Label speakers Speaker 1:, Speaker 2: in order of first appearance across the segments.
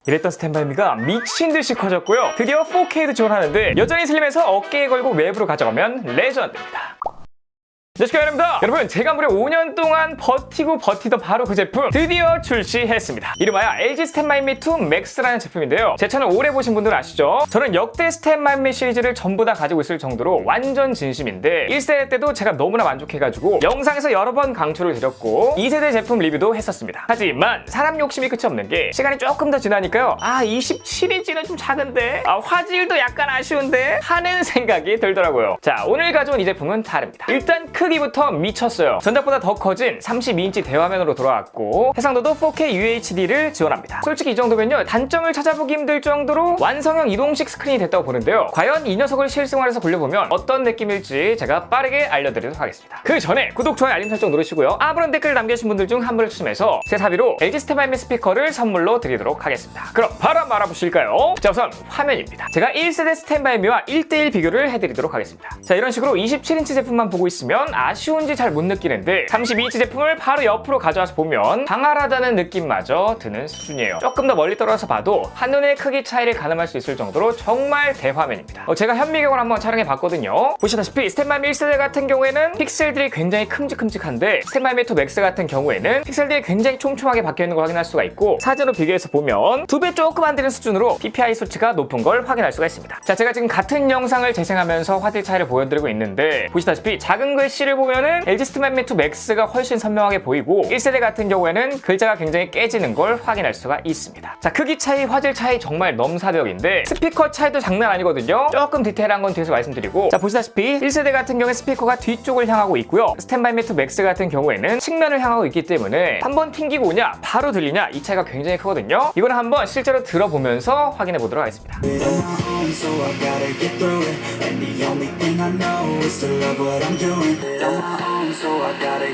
Speaker 1: 이랬던 스탠바이미가 미친듯이 커졌고요. 드디어 4K도 지원하는데 여전히 슬림해서 어깨에 걸고 외부로 가져가면 레전드입니다. 네, 축하드립니다. 여러분, 제가 무려 5년 동안 버티고 버티던 바로 그 제품 드디어 출시했습니다. 이름하여 LG 스탠바이미 2 맥스라는 제품인데요. 제 채널 오래 보신 분들은 아시죠? 저는 역대 스탠바이미 시리즈를 전부 다 가지고 있을 정도로 완전 진심인데 1세대 때도 제가 너무나 만족해가지고 영상에서 여러 번 강추를 드렸고 2세대 제품 리뷰도 했었습니다. 하지만 사람 욕심이 끝이 없는 게 시간이 조금 더 지나니까요. 27인치는 좀 작은데 화질도 약간 아쉬운데 하는 생각이 들더라고요. 자, 오늘 가져온 이 제품은 다릅니다. 일단 크기부터 미쳤어요. 전작보다 더 커진 32인치 대화면으로 돌아왔고 해상도도 4K UHD를 지원합니다. 솔직히 이 정도면요, 단점을 찾아보기 힘들 정도로 완성형 이동식 스크린이 됐다고 보는데요. 과연 이 녀석을 실생활에서 굴려보면 어떤 느낌일지 제가 빠르게 알려드리도록 하겠습니다. 그 전에 구독, 좋아요, 알림 설정 누르시고요. 아무런 댓글 남겨주신 분들 중 한 분을 추첨해서 제 사비로 LG 스탠바이미 스피커를 선물로 드리도록 하겠습니다. 그럼 바로 한번 알아보실까요? 자, 우선 화면입니다. 제가 1세대 스탠바이미와 1대1 비교를 해드리도록 하겠습니다. 자, 이런 식으로 27인치 제품만 보고 있으면 아쉬운지 잘 못 느끼는데 32인치 제품을 바로 옆으로 가져와서 보면 방알하다는 느낌마저 드는 수준이에요. 조금 더 멀리 떨어져서 봐도 한눈에 크기 차이를 가늠할 수 있을 정도로 정말 대화면입니다. 제가 현미경을 한번 촬영해 봤거든요. 보시다시피 스탠바이미 1세대 같은 경우에는 픽셀들이 굉장히 큼직큼직한데 스탠바이미 2 맥스 같은 경우에는 픽셀들이 굉장히 촘촘하게 박혀있는 걸 확인할 수가 있고 사진으로 비교해서 보면 2배 조금 안 되는 수준으로 PPI 수치가 높은 걸 확인할 수가 있습니다. 자, 제가 지금 같은 영상을 재생하면서 화질 차이를 보여드리고 있는데 보시다시피 작은 글씨를 보면은 LG 스탠바이미 2 맥스가 훨씬 선명하게 보이고 1세대 같은 경우에는 글자가 굉장히 깨지는 걸 확인할 수가 있습니다. 자, 크기 차이, 화질 차이 정말 넘사벽인데 스피커 차이도 장난 아니거든요. 조금 디테일한 건 뒤에서 말씀드리고, 자, 보시다시피 1세대 같은 경우에 스피커가 뒤쪽을 향하고 있고요. 스탠바이미 2 맥스 같은 경우에는 측면을 향하고 있기 때문에 한번 튕기고 오냐 바로 들리냐 이 차이가 굉장히 크거든요. 이걸 한번 실제로 들어보면서 확인해 보도록 하겠습니다.
Speaker 2: So I gotta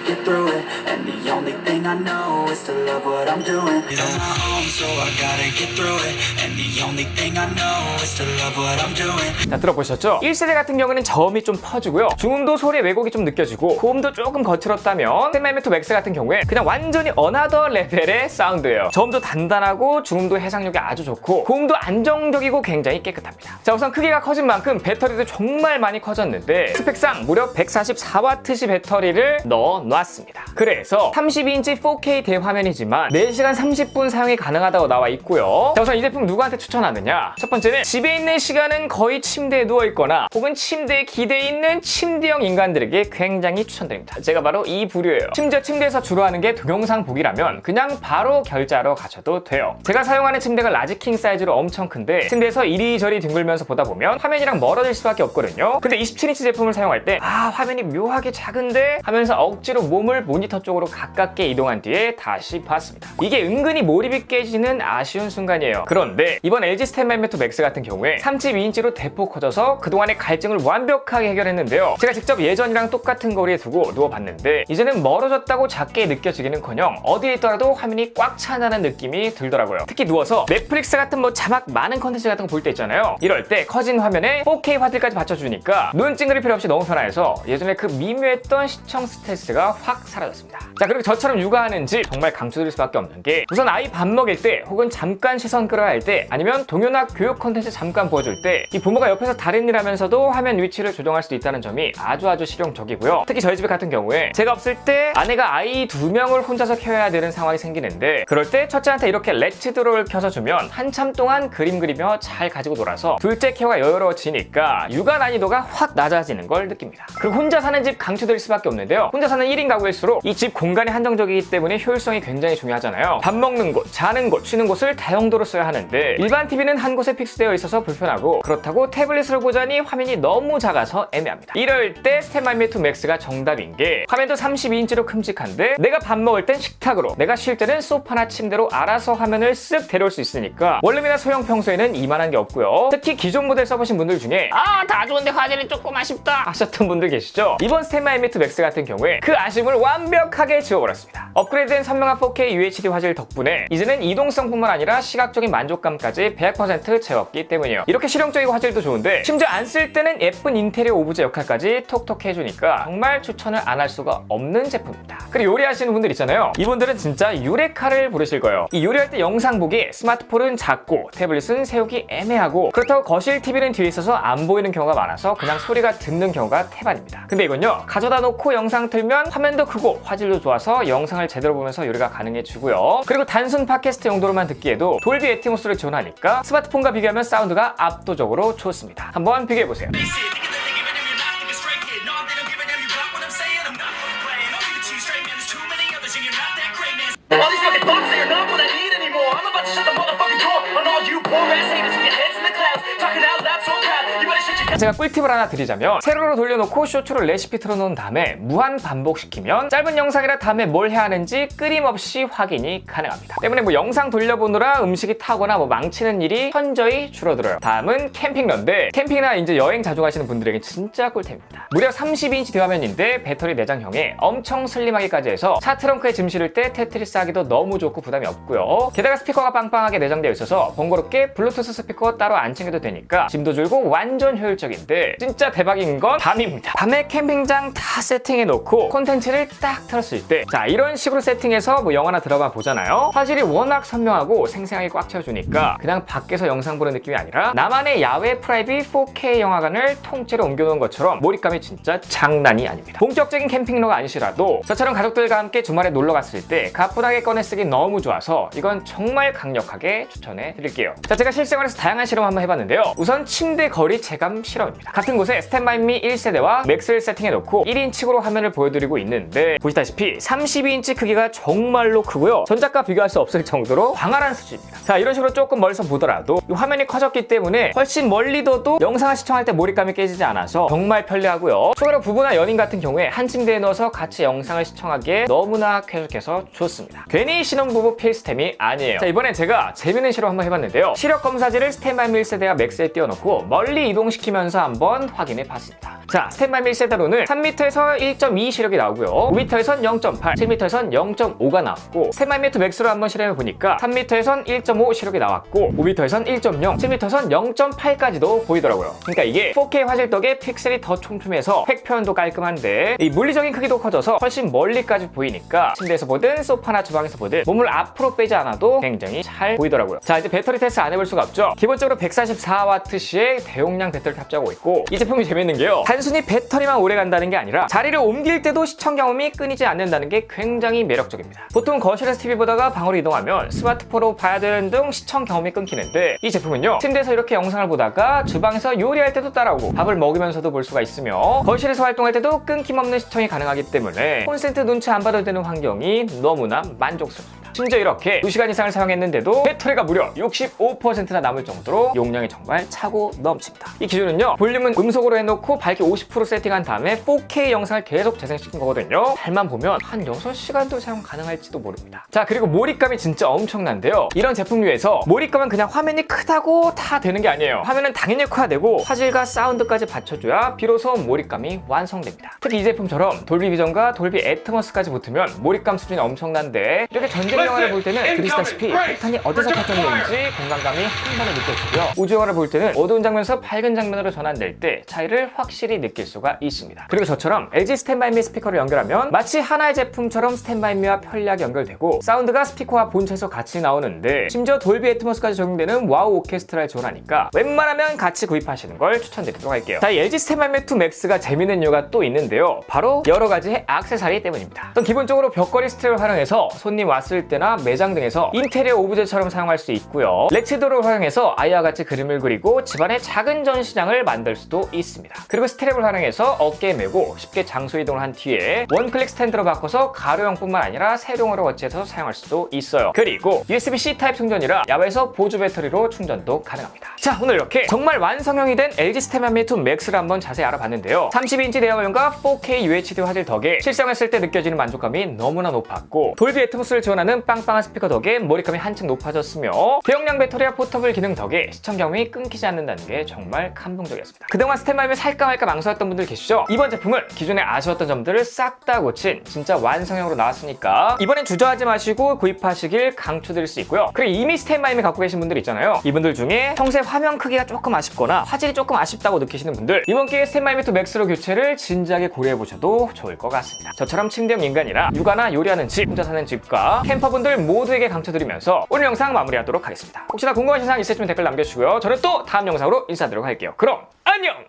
Speaker 2: get through it, and the only thing I know is to love what I'm doing. On my own, so I gotta get through it, and the only thing I know is to love what I'm doing.
Speaker 1: 자, 들어보셨죠? 1세대 같은 경우는 저음이 좀 퍼지고요. 중음도 소리의 왜곡이 좀 느껴지고 고음도 조금 거칠었다면 스탠바이미 2 맥스 같은 경우에 그냥 완전히 어나더 레벨의 사운드예요. 저음도 단단하고 중음도 해상력이 아주 좋고 고음도 안정적이고 굉장히 깨끗합니다. 자, 우선 크기가 커진 만큼 배터리도 정말 많이 커졌는데 스펙상 무려 144W시 배터리를 넣어놨습니다. 그래서 32인치 4K 대화면이지만 4시간 30분 사용이 가능하다고 나와 있고요. 자, 우선 이 제품 누구한테 추천하느냐? 첫 번째는 집에 있는 시간은 거의 침대에 누워있거나 혹은 침대에 기대에 있는 침대형 인간들에게 굉장히 추천드립니다. 제가 바로 이 부류예요. 심지어 침대에서 주로 하는 게 동영상 보기라면 그냥 바로 결제하러 가셔도 돼요. 제가 사용하는 침대가 라지킹 사이즈로 엄청 큰데 침대에서 이리저리 뒹굴면서 보다 보면 화면이랑 멀어질 수밖에 없거든요. 근데 27인치 제품을 사용할 때 화면이 묘하게 작은데 하면서 억지로 몸을 모니터 쪽으로 가깝게 이동한 뒤에 다시 봤습니다. 이게 은근히 몰입이 깨지는 아쉬운 순간이에요. 그런데 이번 LG 스탠바이미 2 맥스 같은 경우에 32인치로 대폭 커져서 그동안의 갈증을 완벽하게 해결했는데요. 제가 직접 예전이랑 똑같은 거리에 두고 누워봤는데 이제는 멀어졌다고 작게 느껴지기는커녕 어디에 있더라도 화면이 꽉 찬다는 느낌이 들더라고요. 특히 누워서 넷플릭스 같은 자막 많은 컨텐츠 같은 거 볼 때 있잖아요. 이럴 때 커진 화면에 4K 화질까지 받쳐주니까 눈 찡그릴 필요 없이 너무 편해서 예전에 그 미묘했던 시청 스트레스가 확 사라졌습니다. 자, 그리고 저처럼 육아하는 집 정말 강추드릴 수밖에 없는 게 우선 아이 밥 먹일 때 혹은 잠깐 시선 끌어야 할 때 아니면 동요나 교육 콘텐츠 잠깐 보여줄 때 이 부모가 옆에서 다른 일 하면서도 화면 위치를 조정할 수도 있다는 점이 아주 실용적이고요. 특히 저희 집 같은 경우에 제가 없을 때 아내가 아이 2명을 혼자서 키워야 되는 상황이 생기는데 그럴 때 첫째한테 이렇게 렛츠드로를 켜서 주면 한참 동안 그림 그리며 잘 가지고 놀아서 둘째 케어가 여유로워지니까 육아 난이도가 확 낮아지는 걸 느낍니다. 그리고 혼자 사는 집 강추드릴 수밖에 없는데요. 혼자 사는 1인 가구일수록 이 집 공간이 한정적이기 때문에 효율성이 굉장히 중요하잖아요. 밥 먹는 곳, 자는 곳, 쉬는 곳을 다용도로 써야 하는데 일반 TV는 한 곳에 픽스되어 있어서 불편하고 그렇다고 태블릿으로 보자니 화면이 너무 작아서 애매합니다. 이럴 때 스탠바이미 2 맥스가 정답인 게 화면도 32인치로 큼직한데 내가 밥 먹을 땐 식탁으로 내가 쉴 때는 소파나 침대로 알아서 화면을 쓱 데려올 수 있으니까 원룸이나 소형 평소에는 이만한 게 없고요. 특히 기존 모델 써보신 분들 중에 다 좋은데 화질이 조금 아쉽다 하셨던 분들 계시죠? 이번 스탠바이미 2 맥스 같은 같은 경우에 그 아쉬움을 완벽하게 지워버렸습니다. 업그레이드된 선명한 4K UHD 화질 덕분에 이제는 이동성뿐만 아니라 시각적인 만족감까지 100% 채웠기 때문이에요. 이렇게 실용적이고 화질도 좋은데 심지어 안 쓸 때는 예쁜 인테리어 오브제 역할까지 톡톡 해주니까 정말 추천을 안 할 수가 없는 제품입니다. 그리고 요리하시는 분들 있잖아요. 이분들은 진짜 유레카를 부르실 거예요. 이 요리할 때 영상 보기 스마트폰은 작고 태블릿은 세우기 애매하고 그렇다고 거실 TV는 뒤에 있어서 안 보이는 경우가 많아서 그냥 소리가 듣는 경우가 태반입니다. 근데 이건요, 가져다 놓고 영상 틀면 화면도 크고 화질도 좋아서 영상을 제대로 보면서 요리가 가능해지고요. 그리고 단순 팟캐스트 용도로만 듣기에도 돌비 애티모스를 지원하니까 스마트폰과 비교하면 사운드가 압도적으로 좋습니다. 한번 비교해보세요.
Speaker 3: All these fucking thoughts say you're not what I need anymore. I'm about to shut the motherfucking door on all you poor ass haters with your heads in the clouds. Talking out loud so proud. You better shut your
Speaker 1: 제가 꿀팁을 하나 드리자면 세로로 돌려놓고 쇼츠로 레시피 틀어놓은 다음에 무한 반복시키면 짧은 영상이라 다음에 뭘 해야 하는지 끊임없이 확인이 가능합니다. 때문에 뭐 영상 돌려보느라 음식이 타거나 뭐 망치는 일이 현저히 줄어들어요. 다음은 캠핑러인데 캠핑이나 이제 여행 자주 가시는 분들에게 진짜 꿀템입니다. 무려 32인치 대화면인데 배터리 내장형에 엄청 슬림하기까지 해서 차 트렁크에 짐 실을 때 테트리스 하기도 너무 좋고 부담이 없고요. 게다가 스피커가 빵빵하게 내장되어 있어서 번거롭게 블루투스 스피커 따로 안 챙겨도 되니까 짐도 줄고 완전 효율적인데 진짜 대박인 건 밤입니다. 밤에 캠핑장 다 세팅해 놓고 콘텐츠를 딱 틀었을 때 자 이런 식으로 세팅해서 뭐 영화나 드라마 보잖아요. 화질이 워낙 선명하고 생생하게 꽉 채워주니까 그냥 밖에서 영상 보는 느낌이 아니라 나만의 야외 프라이빗 4K 영화관을 통째로 옮겨놓은 것처럼 몰입감이 진짜 장난이 아닙니다. 본격적인 캠핑러가 아니시라도 저처럼 가족들과 함께 주말에 놀러 갔을 때 가뿐하게 꺼내 쓰기 너무 좋아서 이건 정말 강력하게 추천해 드릴게요. 자, 제가 실생활에서 다양한 실험 한번 해봤는데요. 우선 침대 거리 체감 실험입니다. 같은 곳에 스탠바이미 1세대와 맥스를 세팅해 놓고 1인칭으로 화면을 보여드리고 있는데 보시다시피 32인치 크기가 정말로 크고요. 전작과 비교할 수 없을 정도로 광활한 수준입니다. 자, 이런 식으로 조금 멀리서 보더라도 이 화면이 커졌기 때문에 훨씬 멀리 둬도 영상을 시청할 때 몰입감이 깨지지 않아서 정말 편리하고요. 추가로 부부나 연인 같은 경우에 한 침대에 넣어서 같이 영상을 시청하기에 너무나 쾌적해서 좋습니다. 괜히 신혼부부 필수템이 아니에요. 자, 이번엔 제가 재밌는 실험 한번 해봤는데요. 시력 검사지를 스탠바이미 1세대와 맥스에 띄워놓고 멀리 이동시키면서 한번 확인해 봤습니다. 자, 스탠바이미 1세대로는 3m에서 1.2 시력이 나오고요. 5m에선 0.8, 7m에선 0.5가 나왔고 스탠바이미 2 맥스로 한번 실험해 보니까 3m에선 1.5 시력이 나왔고 5m에선 1.0, 7m에선 0.8까지도 보이더라고요. 그러니까 이게 4K 화질 덕에 픽셀이 더 촘촘해서 색 표현도 깔끔한데 이 물리적인 크기도 커져서 훨씬 멀리까지 보이니까 침대에서 보든 소파나 주방에서 보든 몸을 앞으로 빼지 않아도 굉장히 잘 보이더라고요. 자, 이제 배터리 테스트 안 해볼 수가 없죠. 기본적으로 144W시의 대용량 배터리를 탑재하고 있고 이 제품이 재밌는 게요. 단순히 배터리만 오래 간다는 게 아니라 자리를 옮길 때도 시청 경험이 끊이지 않는다는 게 굉장히 매력적입니다. 보통 거실에서 TV 보다가 방으로 이동하면 스마트폰으로 봐야 되는 등 시청 경험이 끊기는데 이 제품은요. 침대에서 이렇게 영상을 보다가 주방에서 요리할 때도 따라오고 밥을 먹으면서도 볼 수가 있으며 거실에서 활동할 때도 끊김없는 시청이 가능하기 때문에 콘센트 눈치 안 받아도 되는 환경이 너무나 만족스럽습니다. 심지어 이렇게 2시간 이상을 사용했는데도 배터리가 무려 65%나 남을 정도로 용량이 정말 차고 넘칩니다. 이 기준은요. 볼륨은 음속으로 해놓고 밝기 50% 세팅한 다음에 4K 영상을 계속 재생시킨 거거든요. 잘만 보면 한 6시간도 사용 가능할지도 모릅니다. 자, 그리고 몰입감이 진짜 엄청난데요. 이런 제품류에서 몰입감은 그냥 화면이 크다고 다 되는 게 아니에요. 화면은 당연히 커야 되고 화질과 사운드까지 받쳐줘야 비로소 몰입감이 완성됩니다. 특히 이 제품처럼 돌비 비전과 돌비 애트모스까지 붙으면 몰입감 수준이 엄청난데 이렇게 전쟁 영화를 볼 때는 그리시다시피 폭탄이 어디서 터졌는지 공간감이 한 번에 느껴지고요. 우주 영화를 볼 때는 어두운 장면에서 밝은 장면으로 전환될 때 차이를 확실히 느낄 수가 있습니다. 그리고 저처럼 LG 스탠바이미 스피커를 연결하면 마치 하나의 제품처럼 스탠바이미와 편리하게 연결되고 사운드가 스피커와 본체에서 같이 나오는데 심지어 돌비 애트모스까지 적용되는 와우 오케스트라를 지원하니까 웬만하면 같이 구입하시는 걸 추천드리도록 할게요. 자, 이 LG 스탠바이미 2 맥스가 재밌는 이유가 또 있는데요. 바로 여러 가지의 액세서리 때문입니다. 우선 기본적으로 벽걸이 스트랩을 활용해서 손님 왔을 때나 매장 등에서 인테리어 오브제처럼 사용할 수 있고요. 렉치도를 활용해서 아이와 같이 그림을 그리고 집안의 작은 전시장을 만들 수도 있습니다. 그리고 스트랩을 활용해서 어깨에 메고 쉽게 장소 이동을 한 뒤에 원클릭 스탠드로 바꿔서 가로형뿐만 아니라 세롱으로 거치해서 사용할 수도 있어요. 그리고 USB-C 타입 충전이라 야외에서 보조 배터리로 충전도 가능합니다. 자, 오늘 이렇게 정말 완성형이 된 LG 스탠바이미 2 맥스를 한번 자세히 알아봤는데요. 32인치 대화면과 4K UHD 화질 덕에 실사용했을 때 느껴지는 만족감이 너무나 높았고 돌비 애트모스를 지원하는 빵빵한 스피커 덕에 몰입감이 한층 높아졌으며 대용량 배터리와 포터블 기능 덕에 시청 경험이 끊기지 않는다는 게 정말 감동적이었습니다. 그동안 스탠바이미 살까 말까 망설였던 분들 계시죠? 이번 제품은 기존에 아쉬웠던 점들을 싹 다 고친 진짜 완성형으로 나왔으니까 이번엔 주저하지 마시고 구입하시길 강추드릴 수 있고요. 그리고 이미 스탠바이미 갖고 계신 분들 있잖아요. 이분들 중에 평소에 화면 크기가 조금 아쉽거나 화질이 조금 아쉽다고 느끼시는 분들 이번 기회에 스탠바이미 2 맥스로 교체를 진지하게 고려해보셔도 좋을 것 같습니다. 저처럼 침대형 인간이라 육아나 요리하는 집, 혼자 사는 집과 캠퍼분들 모두에게 강추드리면서 오늘 영상 마무리하도록 하겠습니다. 혹시나 궁금하신 사항 있으시면 댓글 남겨주시고요. 저는 또 다음 영상으로 인사드리도록 할게요. 그럼 안녕!